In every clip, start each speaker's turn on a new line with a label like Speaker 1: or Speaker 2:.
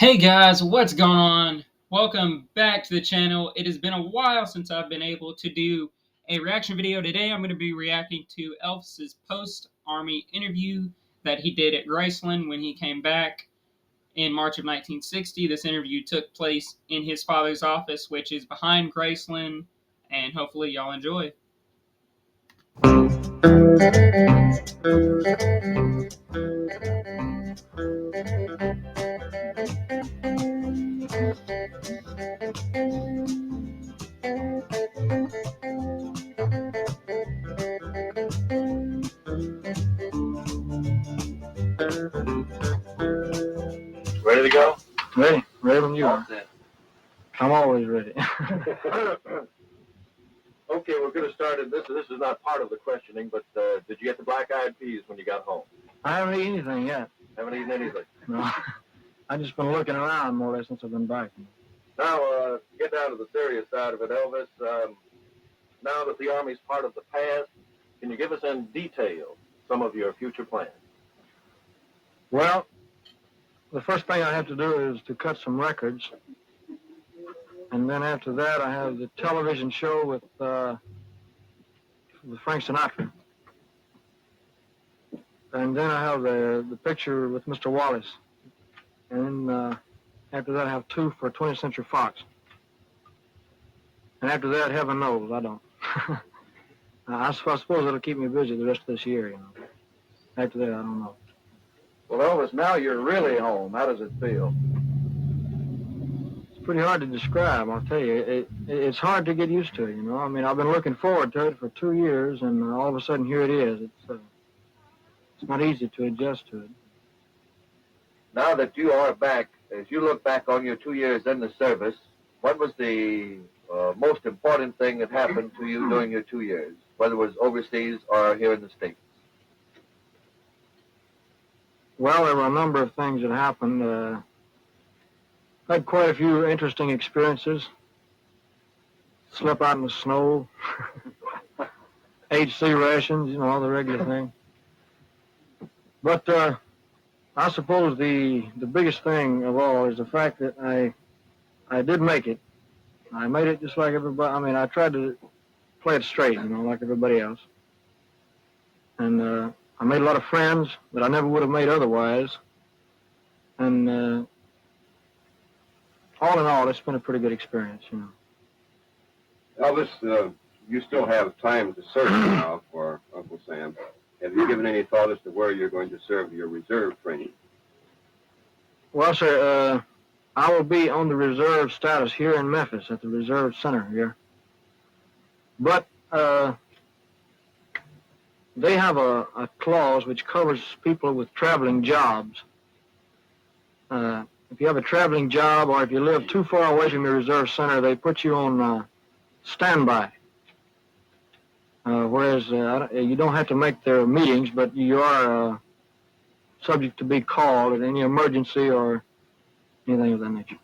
Speaker 1: Hey guys, what's going on? Welcome back to the channel. It has been a while since I've been able to do a reaction video. Today I'm going to be reacting to Elvis's post-army interview that he did at Graceland when he came back in March of 1960. This interview took place in his father's office, which is behind Graceland, and hopefully y'all enjoy.
Speaker 2: Ready to go?
Speaker 3: Ready when you
Speaker 2: All
Speaker 3: are.
Speaker 2: set.
Speaker 3: I'm always ready.
Speaker 2: Okay, we're going to start. This is not part of the questioning, but did you get the black-eyed peas when you got home?
Speaker 3: I haven't eaten anything yet.
Speaker 2: Haven't eaten anything.
Speaker 3: No, I've just been looking around more or less since I've been back.
Speaker 2: Now, get down to the serious side of it, Elvis. Now that the Army's part of the past, can you give us in detail some of your future plans?
Speaker 3: Well, the first thing I have to do is to cut some records. And then after that, I have the television show with Frank Sinatra. And then I have the picture with Mr. Wallace. And then after that, I have two for 20th Century Fox. And after that, heaven knows, I don't. I suppose it'll keep me busy the rest of this year, you know. After that, I don't know.
Speaker 2: Well, Elvis, now you're really home. How does it feel?
Speaker 3: It's pretty hard to describe, I'll tell you. It's hard to get used to, you know. I mean, I've been looking forward to it for 2 years, and all of a sudden, here it is. It's not easy to adjust to it.
Speaker 2: Now that you are back, as you look back on your 2 years in the service, what was the most important thing that happened to you during your 2 years, whether it was overseas or here in the States?
Speaker 3: Well, there were a number of things that happened. I had quite a few interesting experiences. Slept out in the snow, HC rations, you know, all the regular thing. But I suppose the biggest thing of all is the fact that I did make it. I made it just like everybody. I mean, I tried to play it straight, you know, like everybody else. And I made a lot of friends that I never would have made otherwise. And all in all, it's been a pretty good experience, you know.
Speaker 4: Elvis, you still have time to serve now for Uncle Sam. Have you given any thought as to where you're going to serve your reserve training?
Speaker 3: Well, sir, I will be on the reserve status here in Memphis at the Reserve Center here. But they have a clause which covers people with traveling jobs. If you have a traveling job or if you live too far away from your reserve center, they put you on standby. Whereas you don't have to make their meetings, but you are subject to be called at any emergency or anything of that nature.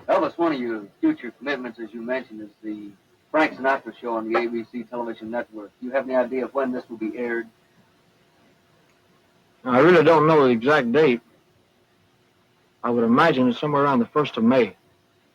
Speaker 5: Elvis, one of your future commitments, as you mentioned, is the Frank Sinatra show on the ABC television network. Do you have any idea of when this will be aired?
Speaker 3: I really don't know the exact date. I would imagine it's somewhere around the 1st of May.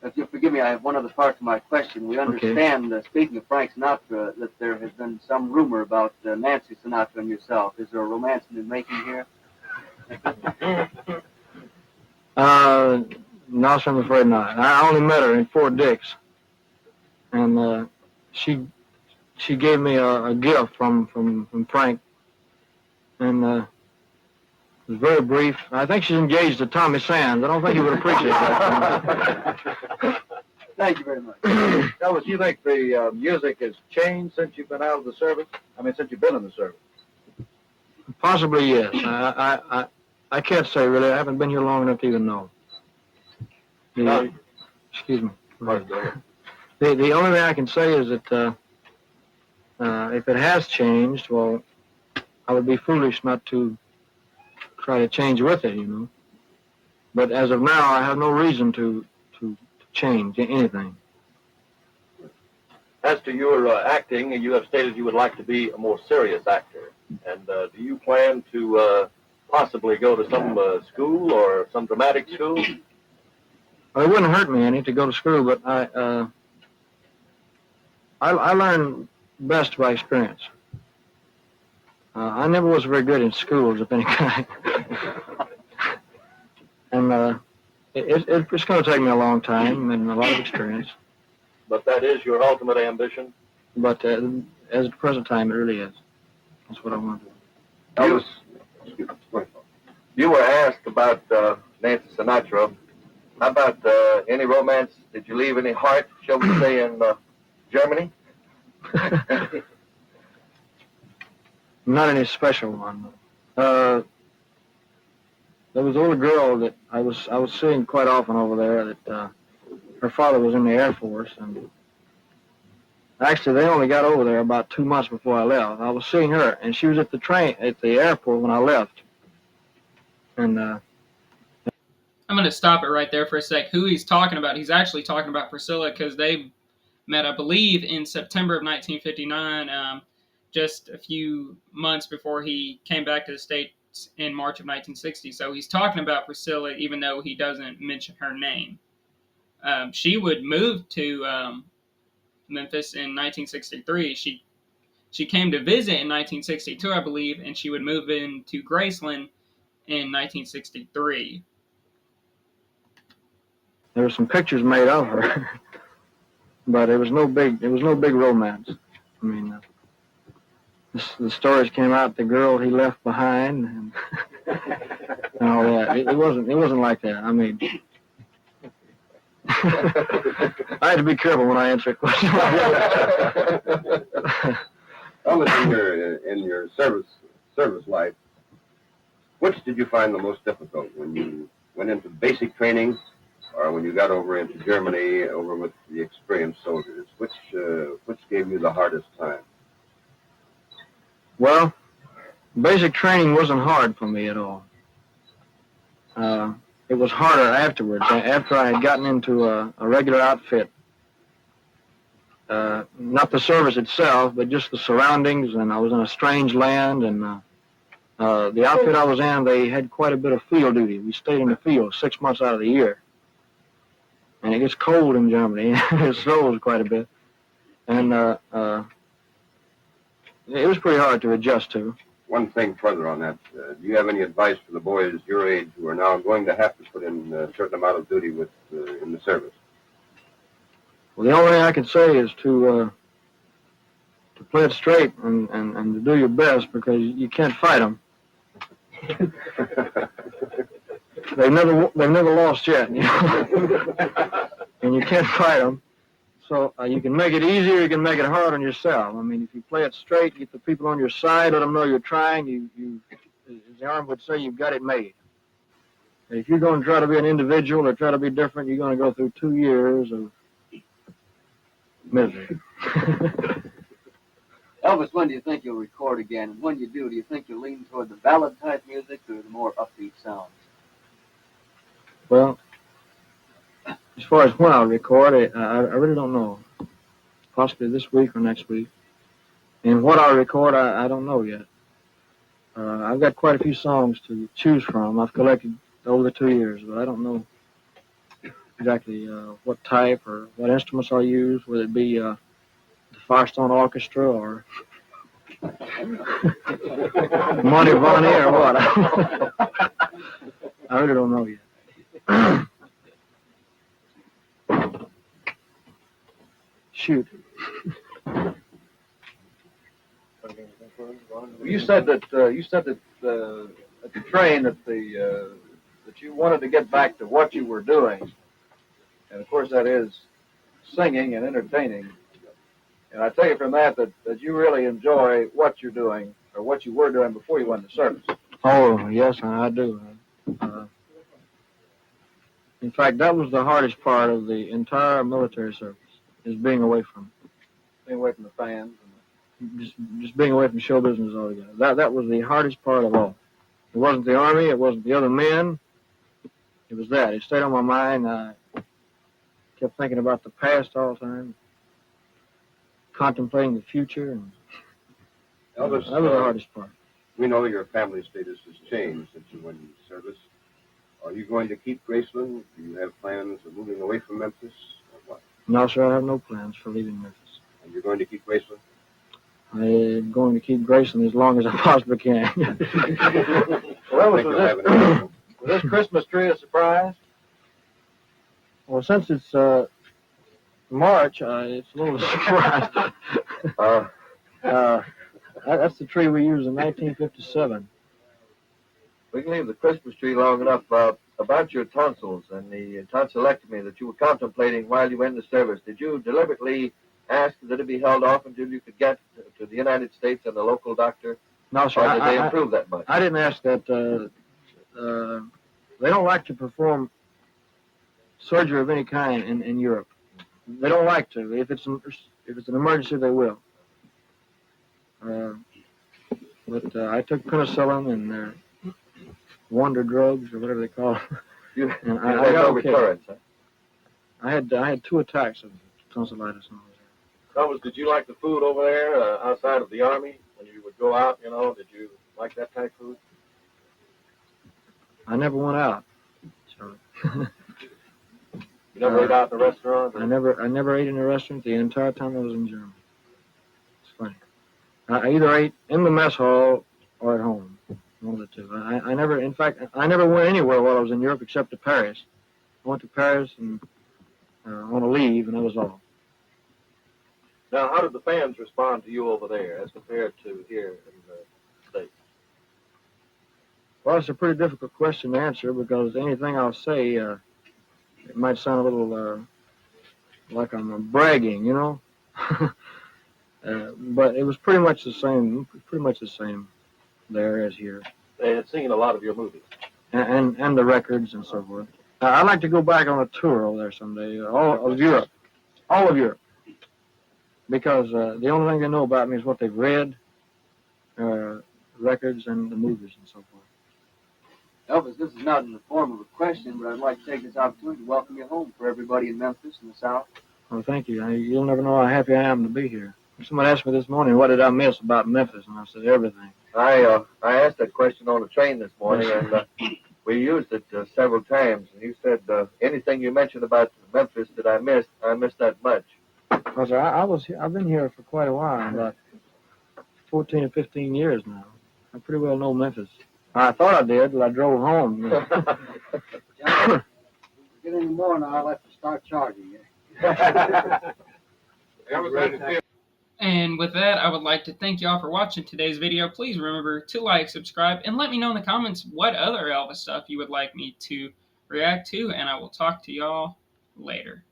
Speaker 5: If you'll forgive me, I have one other part to my question. We understand, speaking of Frank Sinatra, that there has been some rumor about Nancy Sinatra and yourself. Is there a romance in the making here?
Speaker 3: No, sir, I'm afraid not. I only met her in Fort Dix, and she gave me a gift from Frank, and it was very brief. I think she's engaged to Tommy Sands. I don't think he would appreciate that.
Speaker 5: Thank you very much.
Speaker 2: Elvis, do you think the music has changed since you've been out of the service? I mean, since you've been in the service?
Speaker 3: Possibly, yes. I can't say, really. I haven't been here long enough to even know. Excuse me. The only thing I can say is that if it has changed, well, I would be foolish not to try to change with it, you know. But as of now, I have no reason to change anything.
Speaker 2: As to your acting, you have stated you would like to be a more serious actor. And do you plan to possibly go to some school or some dramatic school?
Speaker 3: Well, it wouldn't hurt me any to go to school, but I learn best by experience. I never was very good in schools of any kind. And it's going to take me a long time and a lot of experience.
Speaker 2: But that is your ultimate ambition?
Speaker 3: But as at the present time, it really is. That's what I want to do.
Speaker 2: Elvis, you were asked about Nancy Sinatra. How about any romance? Did you leave any heart, shall we say, in Germany?
Speaker 3: Not any special one. There was a little girl that I was seeing quite often over there. That her father was in the Air Force, and actually they only got over there about 2 months before I left. I was seeing her, and she was at the airport when I left. And
Speaker 1: I'm going to stop it right there for a sec. Who he's talking about? He's actually talking about Priscilla, because they met, I believe, in September of 1959, just a few months before he came back to the States in March of 1960. So he's talking about Priscilla, even though he doesn't mention her name. She would move to Memphis in 1963. She came to visit in 1962, I believe, and she would move into Graceland in 1963.
Speaker 3: there were some pictures made of her, but it was no big romance. I mean, the stories came out, the girl he left behind, and all that. It wasn't like that. I mean, I had to be careful when I answer a question.
Speaker 4: Elvis, in your service life, which did you find the most difficult, when you went into basic training, or when you got over into Germany, over with the experienced soldiers? Which gave you the hardest time?
Speaker 3: Well, basic training wasn't hard for me at all. It was harder afterwards, after I had gotten into a regular outfit. Not the service itself, but just the surroundings, and I was in a strange land, and the outfit I was in, they had quite a bit of field duty. We stayed in the field 6 months out of the year. And it gets cold in Germany. It snows quite a bit. And it was pretty hard to adjust to.
Speaker 4: One thing further on that, do you have any advice for the boys your age who are now going to have to put in a certain amount of duty in the service?
Speaker 3: Well, the only thing I can say is to play it straight and to do your best, because you can't fight them. They've never lost yet, you know? And you can't fight them. So you can make it easier, you can make it hard on yourself. I mean, if you play it straight, get the people on your side, let them know you're trying, you as the Army would say, you've got it made. If you're going to try to be an individual or try to be different, you're going to go through 2 years of misery.
Speaker 5: Elvis, when do you think you'll record again? And when you do you think you'll lean toward the ballad-type music or the more upbeat sounds?
Speaker 3: Well, as far as when I'll record it, I really don't know. Possibly this week or next week. And what I'll record, I don't know yet. I've got quite a few songs to choose from. I've collected over the 2 years, but I don't know exactly what type or what instruments I'll use, whether it be the Firestone Orchestra or Monty Vonnie or what. I really don't know yet. Shoot.
Speaker 2: You said that at the train that you wanted to get back to what you were doing, and of course that is singing and entertaining. And I take it from that you really enjoy what you're doing, or what you were doing before you went to service.
Speaker 3: Oh, yes, I do. In fact, that was the hardest part of the entire military service, is being away from
Speaker 2: the fans.
Speaker 3: just being away from show business altogether. That was the hardest part of all. It wasn't the Army, it wasn't the other men. It was that. It stayed on my mind. I kept thinking about the past all the time, contemplating the future. And
Speaker 2: Elvis,
Speaker 3: that was the hardest part.
Speaker 4: We know your family status has changed since you went into service. Are you going to keep Graceland? Do you have plans of moving away from Memphis? Or what?
Speaker 3: No, sir, I have no plans for leaving Memphis.
Speaker 4: And you're going to keep Graceland?
Speaker 3: I'm going to keep Graceland as long as I possibly can.
Speaker 2: Well,
Speaker 4: I think you'll have an
Speaker 2: was this Christmas tree a surprise?
Speaker 3: Well, since it's March, it's a little surprise. That's the tree we used in 1957.
Speaker 2: We can leave the Christmas tree long enough. About your tonsils and the tonsillectomy that you were contemplating while you were in the service, did you deliberately ask that it be held off until you could get to the United States and the local doctor?
Speaker 3: No, sir.
Speaker 2: Or did they improve that much?
Speaker 3: I didn't ask that. They don't like to perform surgery of any kind in Europe. They don't like to. If it's an emergency, they will. But I took penicillin and wonder drugs or whatever they call it.
Speaker 2: And
Speaker 3: I
Speaker 2: had
Speaker 3: got
Speaker 2: no
Speaker 3: okay.
Speaker 2: recurrence, huh?
Speaker 3: I had 2 attacks of tonsillitis.
Speaker 2: Elvis, did you like the food over there outside of the Army? When you would go out, did you like that type of food?
Speaker 3: I never went out. So
Speaker 2: You never ate out in a restaurant?
Speaker 3: I never ate in a restaurant the entire time I was in Germany. It's funny. I either ate in the mess hall or at home. One of the two. I never, in fact, I never went anywhere while I was in Europe except to Paris. I went to Paris and on a leave, and that was all.
Speaker 2: Now, how did the fans respond to you over there as compared to here in the States?
Speaker 3: Well, it's a pretty difficult question to answer because anything I'll say, it might sound a little like I'm bragging, but it was pretty much the same there as here.
Speaker 2: They had seen a lot of your movies.
Speaker 3: And the records and so forth. I'd like to go back on a tour over there someday, all of Europe, because the only thing they know about me is what they've read, records and the movies and so forth.
Speaker 5: Elvis, this is not in the form of a question, but I'd like to take this opportunity to welcome you home for everybody in Memphis and the South.
Speaker 3: Well, thank you. You'll never know how happy I am to be here. Someone asked me this morning, what did I miss about Memphis? And I said, everything.
Speaker 2: I asked that question on the train this morning, and we used it several times. And you said anything you mentioned about Memphis that I missed that much.
Speaker 3: Because I've been here for quite a while, about 14 or 15 years now. I pretty well know Memphis. I thought I did till I drove home.
Speaker 5: John, if we get any more now, I'll have to start charging you.
Speaker 1: And with that, I would like to thank y'all for watching today's video. Please remember to like, subscribe, and let me know in the comments what other Elvis stuff you would like me to react to, and I will talk to y'all later.